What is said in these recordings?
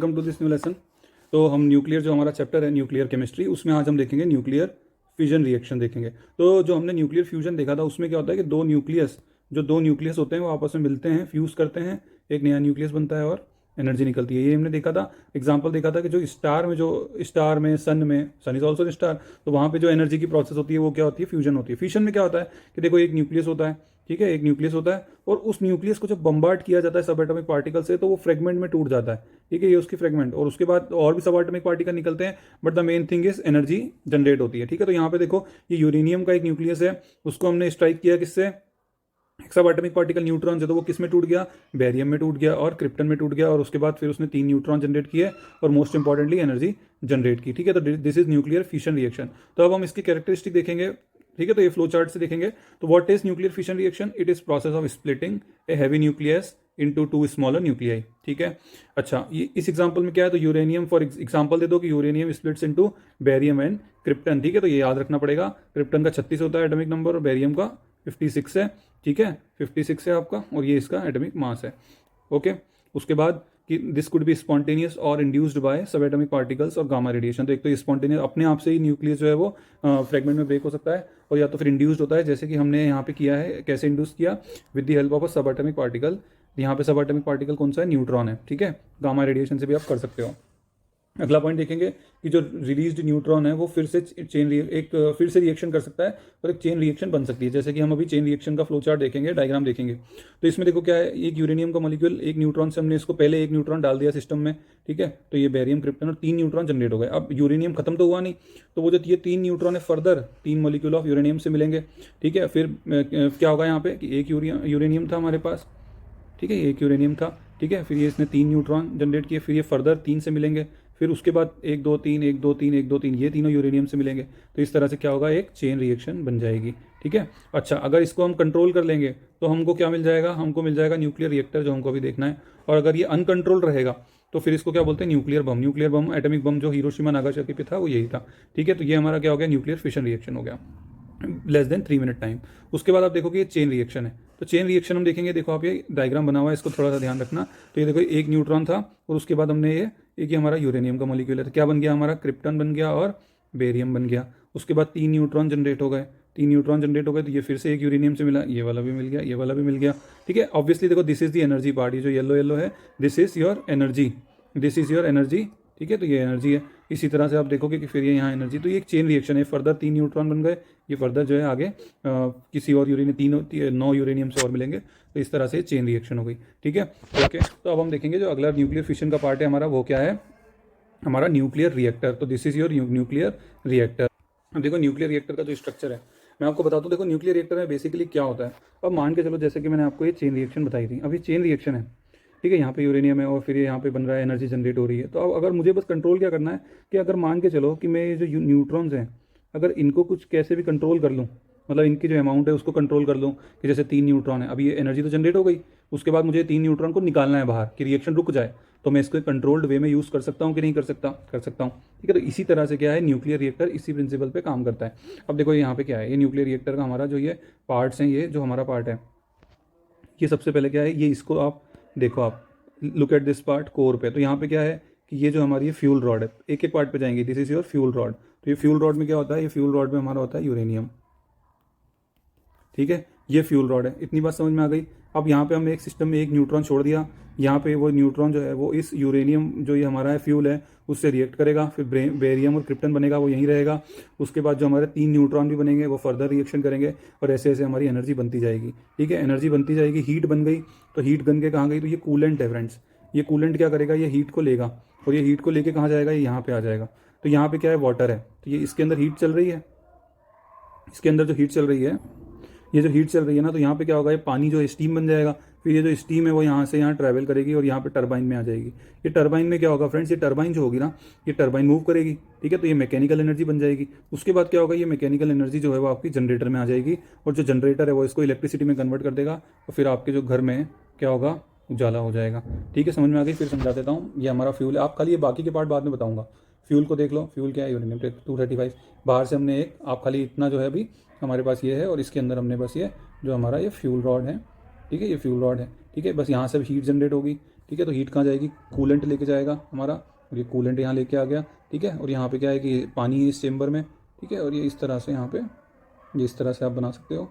Welcome to this new lesson. तो हम nuclear जो हमारा चैप्टर है न्यूक्लियर केमिस्ट्री, उसमें आज हम देखेंगे न्यूक्लियर फ्यूजन रिएक्शन देखेंगे। तो जो हमने न्यूक्लियर फ्यूजन देखा था उसमें क्या होता है कि दो न्यूक्लियस होते हैं वो आपस में मिलते हैं, फ्यूज़ करते हैं, एक नया न्यूक्लियस बनता है और एनर्जी निकलती है। ये हमने देखा था, एग्जाम्पल देखा था कि जो स्टार में सन इज ऑल्सो स्टार, तो वहाँ पे जो एनर्जी की प्रोसेस होती है वो क्या होती है, फ्यूजन होती है। फ्यूजन में क्या होता है कि देखो एक न्यूक्लियस होता है, ठीक है, एक न्यूक्लियस होता है और उस न्यूक्लियस को जब बम्बार्ड किया जाता है सब एटॉमिक पार्टिकल से तो वो फ्रेगमेंट में टूट जाता है, ठीक है, ये उसकी फ्रेगमेंट, और उसके बाद और भी सब एटॉमिक पार्टिकल निकलते हैं, but the main thing is energy generate होती है, ठीक है। तो यहाँ पे देखो ये यूरेनियम का एक न्यूक्लियस है, उसको हमने स्ट्राइक किया किससे, सब एटॉमिक पार्टिकल न्यूट्रॉन से, तो वो किस में टूट गया, बेरियम में टूट गया और क्रिप्टन में टूट गया, और उसके बाद फिर उसने 3 न्यूट्रॉन जनरेट किए और मोस्ट इंपॉर्टेंटली एनर्जी जनरेट की, ठीक है। तो this is nuclear fission reaction. तो अब हम इसकी कैरेक्टरिस्टिक देखेंगे, ठीक है। तो ये फ्लो चार्ट से देखेंगे। तो what is nuclear fission reaction? It is process of splitting a heavy nucleus into 2 smaller nuclei, ठीक है। अच्छा, ये इस एग्जांपल में क्या है, तो यूरेनियम फॉर एग्जांपल दे दो कि uranium splits into barium and krypton, ठीक है। तो ये याद रखना पड़ेगा, क्रिप्टन का 36 होता है एटॉमिक नंबर और बेरियम का 56 है, ठीक है, 56 है आपका, और ये इसका एटॉमिक मास है, ओके। उसके बाद कि दिस कुड बी स्पॉन्टेनियस और इंड्यूस्ड बाय सब एटॉमिक पार्टिकल्स और गामा रेडिएशन। तो एक तो स्पॉन्टेनियस अपने आप से ही न्यूक्लियस जो है वो फ्रेगमेंट में ब्रेक हो सकता है, और या तो फिर इंड्यूस्ड होता है, जैसे कि हमने यहाँ पे किया है। कैसे इंड्यूस किया? With the help of a सब एटॉमिक पार्टिकल। यहाँ पे सब एटॉमिक पार्टिकल कौन सा है? न्यूट्रॉन है, ठीक है। गामा रेडिएशन से भी आप कर सकते हो। अगला पॉइंट देखेंगे कि जो रिलीज्ड न्यूट्रॉन है वो फिर से फिर से रिएक्शन कर सकता है और एक चेन रिएक्शन बन सकती है, जैसे कि हम अभी चेन रिएक्शन का फ्लो चार्ट देखेंगे, डायग्राम देखेंगे। तो इसमें देखो क्या है, एक यूरेनियम का मॉलिक्यूल, एक न्यूट्रॉन से हमने इसको पहले एक न्यूट्रॉन डाल दिया सिस्टम में, ठीक है। तो ये बेरियम, क्रिप्टन और 3 न्यूट्रॉन जनरेट हो गए। अब यूरेनियम खत्म तो हुआ नहीं, तो वो जो ये 3 न्यूट्रॉन है फर्दर 3 मॉलिक्यूल ऑफ यूरेनियम से मिलेंगे, ठीक है। फिर क्या होगा यहाँ पे कि एक यूरेनियम था हमारे पास, ठीक है, एक यूरेनियम था, ठीक है। फिर ये इसने 3 न्यूट्रॉन जनरेट किए, फिर ये फर्दर 3 से मिलेंगे, फिर उसके बाद 1 2 3 1 2 3 1 2 3 ये तीनों यूरेनियम से मिलेंगे। तो इस तरह से क्या होगा, एक चेन रिएक्शन बन जाएगी, ठीक है। अच्छा, अगर इसको हम कंट्रोल कर लेंगे तो हमको क्या मिल जाएगा, हमको मिल जाएगा न्यूक्लियर रिएक्टर, जो हमको अभी देखना है। और अगर ये अनकंट्रोल रहेगा तो फिर इसको क्या बोलते हैं, nuclear bomb. Nuclear bomb, atomic bomb जो हिरोशिमा नागासाकी पे था वो यही था, ठीक है। तो ये हमारा क्या हो गया, न्यूक्लियर फिशन रिएक्शन हो गया, लेस देन 3 मिनट टाइम। उसके बाद आप देखोगे ये चेन रिएक्शन है। तो चेन रिएक्शन हम देखेंगे, देखो आप ये डायग्राम बना हुआ है, इसको थोड़ा सा ध्यान रखना। तो ये देखो एक न्यूट्रॉन था और उसके बाद हमने ये हमारा यूरेनियम का मॉलिक्यूल है, तो क्या बन गया हमारा, क्रिप्टन बन गया और बेरियम बन गया। उसके बाद 3 न्यूट्रॉन जनरेट हो गए, 3 न्यूट्रॉन जनरेट हो गए, तो ये फिर से एक यूरेनियम से मिला, ये वाला भी मिल गया, ये वाला भी मिल गया, ठीक है। ऑब्वियसली देखो this is the energy part, ये जो येलो येलो है this is your energy, this is your energy, ठीक है। तो ये एनर्जी है। इसी तरह से आप देखोगे कि फिर ये यहाँ एनर्जी, तो ये एक चेन रिएक्शन है। फर्दर 3 न्यूट्रॉन बन गए, ये फर्दर जो है आगे किसी और यूरेनियम 9 यूरेनियम से और मिलेंगे, तो इस तरह से चेन रिएक्शन हो गई, ठीक है, ओके। तो अब हम देखेंगे जो अगला न्यूक्लियर फिशन का पार्ट है हमारा, वो क्या है, हमारा न्यूक्लियर रिएक्टर। तो this is your nuclear reactor. अब देखो न्यूक्लियर रिएक्टर का जो स्ट्रक्चर है मैं आपको बताता हूँ। देखो न्यूक्लियर रिएक्टर में बेसिकली क्या होता है, अब मान के चलो जैसे कि मैंने आपको ये चेन रिएक्शन बताई थी, अब ये चेन रिएक्शन है, ठीक है। यहाँ पे यूरेनियम है और फिर ये यहाँ पे बन रहा है, एनर्जी जनरेट हो रही है। तो अब अगर मुझे बस कंट्रोल क्या करना है कि अगर मान के चलो कि मैं ये जो न्यूट्रॉन्स हैं अगर इनको कुछ कैसे भी कंट्रोल कर लूँ, मतलब इनकी जो अमाउंट है उसको कंट्रोल कर लूँ, कि जैसे 3 न्यूट्रॉन है, अभी ये एनर्जी तो जनरेट हो गई, उसके बाद मुझे 3 न्यूट्रॉन को निकालना है बाहर कि रिएक्शन रुक जाए, तो मैं इसको कंट्रोल्ड वे में यूज़ कर सकता हूँ कि नहीं कर सकता, कर सकता हूँ, ठीक है। तो इसी तरह से क्या है, न्यूक्लियर रिएक्टर इसी प्रिंसिपल पे काम करता है। अब देखो यहाँ पे क्या है, ये न्यूक्लियर रिएक्टर का हमारा जो ये पार्ट्स हैं, ये जो हमारा पार्ट है, ये सबसे पहले क्या है, ये इसको आप देखो, आप look at this part core पे। तो यहाँ पे क्या है कि ये जो हमारी ये फ्यूल रॉड है, एक एक पार्ट पे जाएंगे, this is your fuel rod. तो ये फ्यूल रॉड में क्या होता है, ये फ्यूल रॉड में हमारा होता है यूरेनियम, ठीक है, ये फ्यूल रॉड है। इतनी बात समझ में आ गई। अब यहाँ पे हमने एक सिस्टम में एक न्यूट्रॉन छोड़ दिया, यहाँ पे वो न्यूट्रॉन जो है वो इस यूरेनियम जो ये हमारा है फ्यूल है उससे रिएक्ट करेगा, फिर बेरियम और क्रिप्टन बनेगा, वो यहीं रहेगा। उसके बाद जो हमारे 3 न्यूट्रॉन भी बनेंगे वो फर्दर रिएक्शन करेंगे और ऐसे ऐसे हमारी एनर्जी बनती जाएगी, ठीक है। एनर्जी बनती जाएगी, हीट बन गई, तो हीट बन के कहाँ गई, तो ये कूलेंट है फ्रेंड्स। ये कूलेंट क्या करेगा, ये हीट को लेगा और ये हीट को लेके कहाँ जाएगा, ये यहाँ पे आ जाएगा। तो यहाँ पे क्या है, वाटर है, तो ये इसके अंदर हीट चल रही है, इसके अंदर जो हीट चल रही है, ये जो हीट चल रही है ना, तो यहाँ पे क्या होगा, ये पानी जो है स्टीम बन जाएगा। फिर ये जो स्टीम है वो यहाँ से यहाँ ट्रैवल करेगी और यहाँ पे टरबाइन में आ जाएगी। ये टरबाइन में क्या होगा फ्रेंड्स, ये टरबाइन जो होगी ना, ये टरबाइन मूव करेगी, ठीक है। तो ये मैकेनिकल एनर्जी बन जाएगी। उसके बाद क्या होगा, ये मैकेनिकल एनर्जी जो है वो आपकी जनरेटर में आ जाएगी और जो जनरेटर है वो इसको इलेक्ट्रिसिटी में कन्वर्ट कर देगा और फिर आपके जो घर में क्या होगा, उजाला हो जाएगा, ठीक है। समझ में आ गई। फिर समझा देता हूँ, ये हमारा फ्यूल है, आप खाली ये बाकी के पार्ट बाद में बताऊँगा। फ्यूल को देख लो, फ्यूल क्या है, यूरेनियम 235। बाहर से हमने एक, आप खाली इतना जो है अभी हमारे पास ये है और इसके अंदर हमने बस ये जो हमारा ये फ्यूल रॉड है, ठीक है, ये फ्यूल रॉड है, ठीक है। बस यहाँ से हीट जनरेट होगी, ठीक है। तो हीट कहाँ जाएगी, कूलेंट लेके जाएगा हमारा, और ये कूलेंट यहाँ लेके आ गया, ठीक है। और यहाँ पे क्या है कि पानी है इस चेम्बर में, ठीक है। और ये इस तरह से यहाँ पे, ये इस तरह से आप बना सकते हो,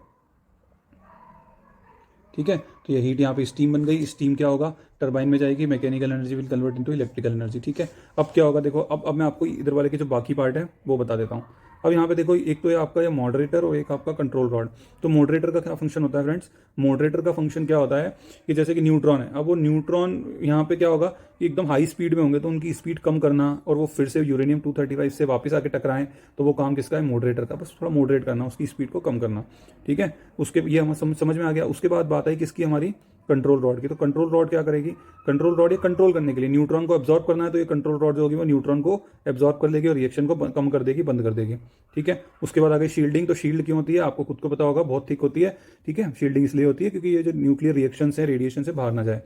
ठीक है। तो ये हीट यहाँ पे स्टीम बन गई, स्टीम क्या होगा, टरबाइन में जाएगी, mechanical energy will convert into electrical energy, ठीक है। अब क्या होगा देखो, अब मैं आपको इधर वाले के जो बाकी पार्ट है वो बता देता हूँ। अब यहाँ पे देखो, एक तो ये आपका ये मॉडरेटर और एक आपका कंट्रोल रॉड। तो मॉडरेटर का क्या फंक्शन होता है फ्रेंड्स, मॉडरेटर का फंक्शन क्या होता है कि जैसे कि न्यूट्रॉन है, अब वो न्यूट्रॉन यहाँ पे क्या होगा कि एकदम हाई स्पीड में होंगे तो उनकी स्पीड कम करना और वो फिर से यूरेनियम 235 से वापस आके टकराएं, तो वो काम किसका है, मॉडरेटर का। बस थोड़ा मॉडरेट करना, उसकी स्पीड को कम करना, ठीक है। उसके ये हम समझ में आ गया। उसके बाद बात आई किसकी, हमारी कंट्रोल रॉड की। तो कंट्रोल रॉड क्या करेगी, कंट्रोल रॉड ये कंट्रोल करने के लिए, न्यूट्रॉन को एब्जॉर्ब करना है तो ये कंट्रोल रॉड जो होगी वो न्यूट्रॉन को एब्जॉर्ब कर लेगी और रिएक्शन को कम कर देगी, बंद कर देगी, ठीक है। उसके बाद आ गई शील्डिंग। तो शील्ड क्यों होती है, आपको खुद को पता होगा, बहुत थिक होती है, ठीक है। शील्डिंग इसलिए होती है क्योंकि ये जो न्यूक्लियर रिएक्शन है, रेडिएशन से बाहर ना जाए।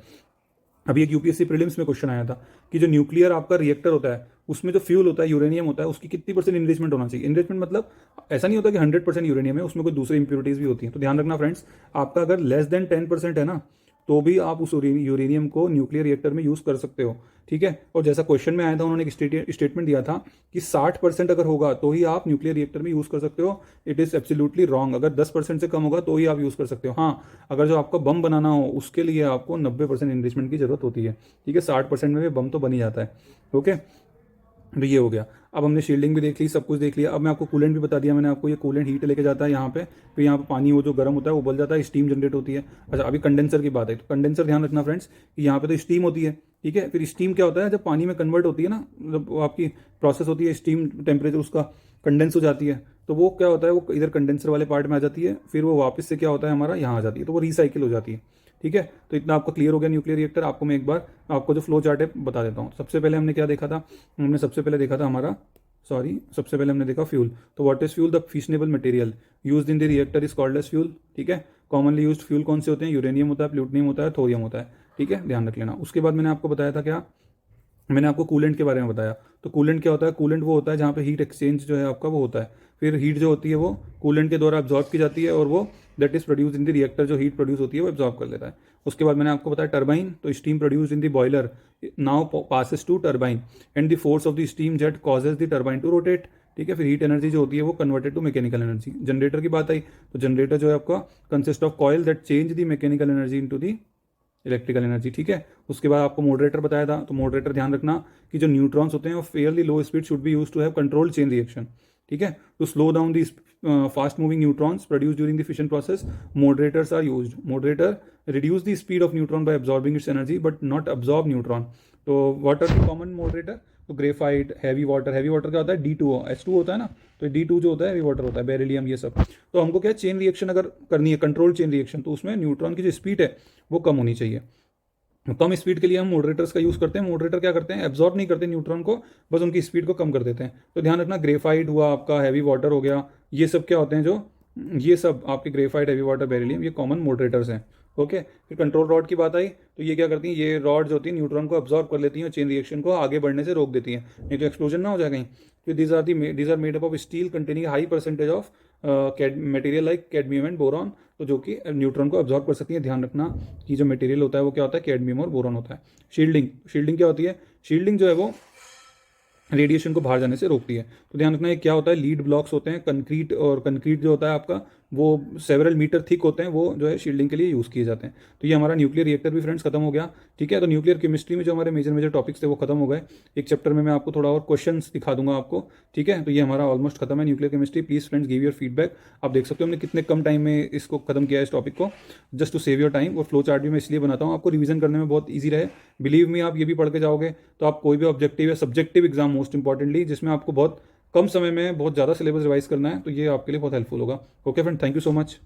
अभी एक यूपीएससी प्रीलिम्स में क्वेश्चन आया था कि जो न्यूक्लियर आपका रिएक्टर होता है उसमें जो फ्यूल होता है, यूरेनियम होता है, उसकी कितनी % इनरिचमेंट होना चाहिए। इनरिचमेंट मतलब ऐसा नहीं होता कि 100% यूरेनियम है, उसमें कोई दूसरी इंप्योरिटीज भी होती हैं। तो ध्यान रखना फ्रेंड्स, आपका अगर लेस देन 10% है ना, तो भी आप उस यूरेनियम को न्यूक्लियर रिएक्टर में यूज कर सकते हो, ठीक है। और जैसा क्वेश्चन में आया था, उन्होंने एक स्टेटमेंट दिया था कि 60% अगर होगा तो ही आप न्यूक्लियर रिएक्टर में यूज कर सकते हो। It is absolutely wrong. अगर 10% से कम होगा तो ही आप यूज कर सकते हो। हाँ, अगर जो आपका बम बनाना हो उसके लिए आपको 90% इनरिचमेंट की जरूरत होती है, ठीक है। 60% में भी बम तो बन ही जाता है, ओके। तो ये हो गया। अब हमने शील्डिंग भी देख ली, सब कुछ देख लिया। अब मैं आपको कूलेंट भी बता दिया मैंने आपको, ये कूलेंट हीट लेके जाता है यहाँ पे, फिर यहाँ पे पानी वो जो गर्म होता है वो उबल जाता है, स्टीम जनरेट होती है। अच्छा, अभी कंडेंसर की बात है। तो कंडेंसर ध्यान रखना फ्रेंड्स कि यहाँ पे तो स्टीम होती है, ठीक है। फिर स्टीम क्या होता है, जब पानी में कन्वर्ट होती है ना, मतलब वो आपकी प्रोसेस होती है, स्टीम टेम्परेचर उसका कंडेंस हो जाती है, तो वो क्या होता है, वो इधर कंडेंसर वाले पार्ट में आ जाती है, फिर वो वापस से क्या होता है हमारा यहाँ आ जाती है, तो वो रिसाइकिल हो जाती है, ठीक है। तो इतना आपका क्लियर हो गया न्यूक्लियर रिएक्टर। आपको मैं एक बार आपको जो फ्लो चार्ट है बता देता हूँ। सबसे पहले हमने क्या देखा था, हमने सबसे पहले देखा था हमारा, सबसे पहले हमने देखा फ्यूल। तो what is fuel, the fissionable material used in the reactor is called as fuel, ठीक है। कॉमनली यूज्ड फ्यूल कौन से होते हैं, यूरेनियम होता है, प्लूटोनियम होता है, थोरियम होता है, ठीक है, ध्यान रख लेना। उसके बाद मैंने आपको बताया था क्या, मैंने आपको कूलेंट के बारे में बताया। तो कूलेंट क्या होता है, कूलेंट वो होता है जहाँ पे हीट एक्सचेंज जो है आपका वो होता है, फिर हीट जो होती है वो कूलेंट के द्वारा अब्जॉर्ब की जाती है और वो that is produce in the reactor, जो हीट प्रोड्यूस होती है वो अब्जॉर्ब कर लेता है। उसके बाद मैंने आपको बताया टरबाइन। तो steam produce in the boiler now passes to turbine and the force of the steam jet causes the turbine to rotate, ठीक है। फिर हीट एनर्जी जो होती है वो converted to mechanical energy. Generator की बात आई, तो जनरेटर जो है आपका consist of coil that change the mechanical energy into the electrical energy, ठीक है। उसके बाद आपको मॉडरेटर बताया था। तो मॉडरेटर ध्यान रखना कि जो न्यूट्रॉन्स होते हैं वो fairly low speed should be use to have control chain reaction, ठीक है। To slow down the fast moving neutrons produce during the fission process moderators are used. Moderator reduce the speed of neutron by absorbing its energy but not absorb neutron. तो what are the common moderator, तो graphite, heavy water क्या होता है, D2O, H2 होता है ना, तो D2 जो होता है हैवी वाटर होता है, बेरिलियम, ये सब। तो हमको क्या है, चेन रिएक्शन अगर करनी है, कंट्रोल चेन रिएक्शन, तो उसमें न्यूट्रॉन की जो स्पीड है वो कम होनी चाहिए। कम स्पीड के लिए हम मॉडरेटर्स का यूज़ करते हैं। मॉडरेटर क्या करते हैं, एब्जॉर्ब नहीं करते न्यूट्रॉन को, बस उनकी स्पीड को कम कर देते हैं। तो ध्यान रखना, ग्रेफाइट हुआ आपका, हैवी वाटर हो गया, ये सब क्या होते हैं, जो ये सब आपके ग्रेफाइट, हैवी वाटर, बेरिलियम, ये कॉमन मॉडरेटर्स हैं, ओके। फिर कंट्रोल रॉड की बात आई, तो ये क्या करती हैं, ये रॉड जो होती है न्यूट्रॉन को अब्जॉर्ब कर लेती हैं और चेन रिएक्शन को आगे बढ़ने से रोक देती हैं, नहीं तो एक्सप्लोजन ना हो जाए कहीं। फिर these are made up of steel containing high percentage of material like cadmium and boron, तो जो कि न्यूट्रॉन को अब्जॉर्ब कर सकती है। ध्यान रखना कि जो मटेरियल होता है वो क्या होता है, कैडमियम और बोरॉन होता है। शील्डिंग क्या होती है, शील्डिंग जो है वो रेडिएशन को बाहर जाने से रोकती है। तो ध्यान रखना, ये क्या होता है, लीड ब्लॉक्स होते हैं, कंक्रीट, और कंक्रीट जो होता है आपका वो सेवरल मीटर थिक होते हैं, वो जो है शील्डिंग के लिए यूज़ किए जाते हैं। तो ये हमारा न्यूक्लियर रिएक्टर भी फ्रेंड्स खत्म हो गया, ठीक है। तो न्यूक्लियर केमिस्ट्री में जो हमारे मेजर टॉपिक्स थे वो खत्म हो गए। एक चैप्टर में मैं आपको थोड़ा और क्वेश्चंस दिखा दूंगा आपको, ठीक है। तो ये हमारा ऑलमोस्ट खत्म है nuclear chemistry. Please friends give your feedback. आप देख सकते हो हमने कितने कम टाइम में इसको खत्म किया है, इस टॉपिक को, just to save your time. और फ्लो चार्ट भी मैं इसलिए बनाता हूँ आपको रिवीजन करने में बहुत ईजी रहे। बिलीव मी, आप ये भी पढ़ के जाओगे तो आप कोई भी ऑब्जेक्टिव या सब्जेक्टिव एग्जाम, मोस्ट इंपॉर्टेंटली, जिसमें आपको बहुत कम समय में बहुत ज़्यादा सिलेबस रिवाइज करना है, तो ये आपके लिए बहुत हेल्पफुल होगा। Okay friend, thank you so much.